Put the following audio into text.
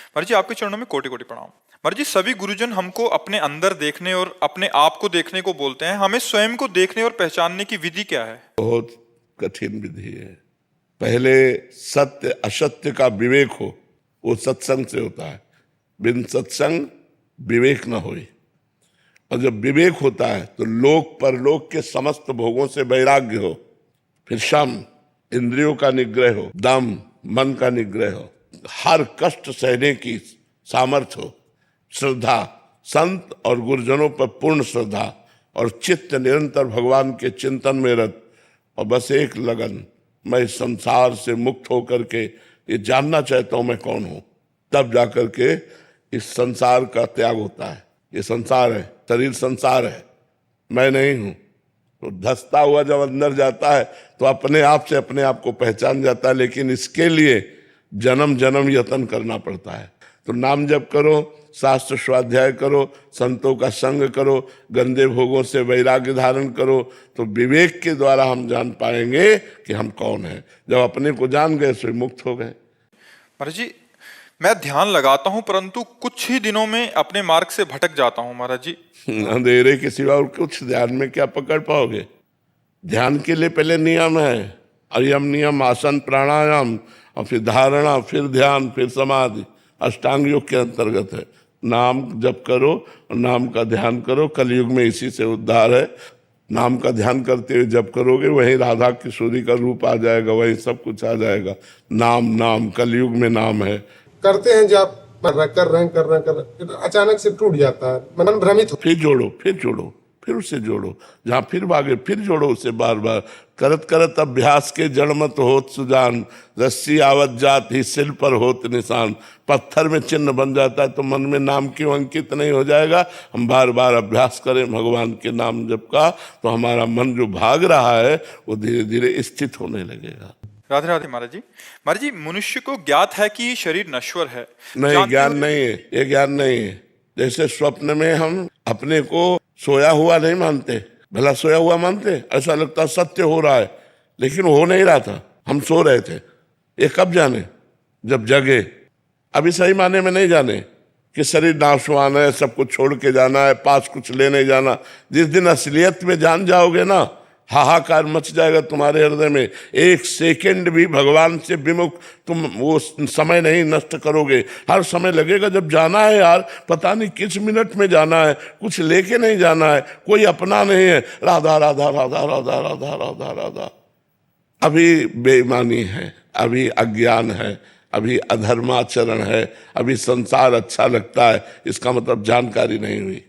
महाराज जी, आपके चरणों में कोटि कोटि प्रणाम। महाराज जी, सभी गुरुजन हमको अपने अंदर देखने और अपने आप को देखने को बोलते हैं। हमें स्वयं को देखने और पहचानने की विधि क्या है? बहुत कठिन विधि है। पहले सत्य असत्य का विवेक हो, वो सत्संग से होता है। बिन सत्संग विवेक न होई। और जब विवेक होता है तो लोक परलोक के समस्त भोगों से वैराग्य हो, फिर शम इंद्रियों का निग्रह हो, दम मन का निग्रह हो, हर कष्ट सहने की सामर्थ्य हो, श्रद्धा संत और गुरुजनों पर पूर्ण श्रद्धा, और चित्त निरंतर भगवान के चिंतन में रत, और बस एक लगन, मैं इस संसार से मुक्त होकर के ये जानना चाहता हूं मैं कौन हूं। तब जाकर के इस संसार का त्याग होता है। ये संसार है, शरीर संसार है, मैं नहीं हूं। तो धंसता हुआ जब अंदर जाता है तो अपने आप से अपने आप को पहचान जाता है, लेकिन इसके लिए जन्म जन्म यत्न करना पड़ता है। तो नाम जप करो, शास्त्र स्वाध्याय करो, संतों का संग करो, गंदे भोगों से वैराग्य धारण करो, तो विवेक के द्वारा हम जान पाएंगे कि हम कौन हैं। जब अपने को जान गए तो मुक्त हो गए। महाराज जी, मैं ध्यान लगाता हूं परंतु कुछ ही दिनों में अपने मार्ग से भटक जाता हूं। महाराज जी, अंधेरे के सिवा और कुछ ध्यान में क्या पकड़ पाओगे? ध्यान के लिए पहले नियम है, यम नियम, आसन प्राणायाम, और फिर धारणा, फिर ध्यान, फिर समाधि, अष्टांग योग के अंतर्गत है। नाम जप करो और नाम का ध्यान करो। कलयुग में इसी से उद्धार है। नाम का ध्यान करते हुए जप करोगे, वहीं राधा किशोरी का रूप आ जाएगा, वहीं सब कुछ आ जाएगा। नाम नाम कलयुग में नाम है। करते हैं जब कर रहे हैं, अचानक से टूट जाता है, मन भ्रमित हो। फिर जोड़ो, फिर उससे जोड़ो, जहां फिर भागे फिर जोड़ो उसे बार बार। करत करत अभ्यास के जड़ मत होत सुजान, रस्सी आवत जात ही सिर पर होत निशान। पत्थर में चिन्ह बन जाता है तो मन में नाम क्यों अंकित नहीं हो जाएगा? हम बार बार अभ्यास करें भगवान के नाम जप का, तो हमारा मन जो भाग रहा है वो धीरे धीरे स्थित होने लगेगा। राधे राधे। महाराज जी, महाराज जी, मनुष्य को ज्ञात है कि शरीर नश्वर है। नहीं, ज्ञान नहीं है, ये ज्ञान नहीं है। जैसे स्वप्न में हम अपने को सोया हुआ नहीं मानते, भला सोया हुआ मानते, ऐसा लगता सत्य हो रहा है, लेकिन हो नहीं रहा था, हम सो रहे थे। ये कब जाने? जब जगे। अभी सही माने में नहीं जाने कि शरीर नाशवान है, सब कुछ छोड़ के जाना है, पास कुछ ले नहीं जाना। जिस दिन असलियत में जान जाओगे ना, हाहाकार मच जाएगा तुम्हारे हृदय में। एक सेकंड भी भगवान से विमुख तुम वो समय नहीं नष्ट करोगे। हर समय लगेगा जब जाना है यार, पता नहीं किस मिनट में जाना है, कुछ लेके नहीं जाना है, कोई अपना नहीं है। राधा राधा राधा राधा राधा राधा राधा। अभी बेईमानी है, अभी अज्ञान है, अभी अधर्माचरण है, अभी संसार अच्छा लगता है। इसका मतलब जानकारी नहीं हुई।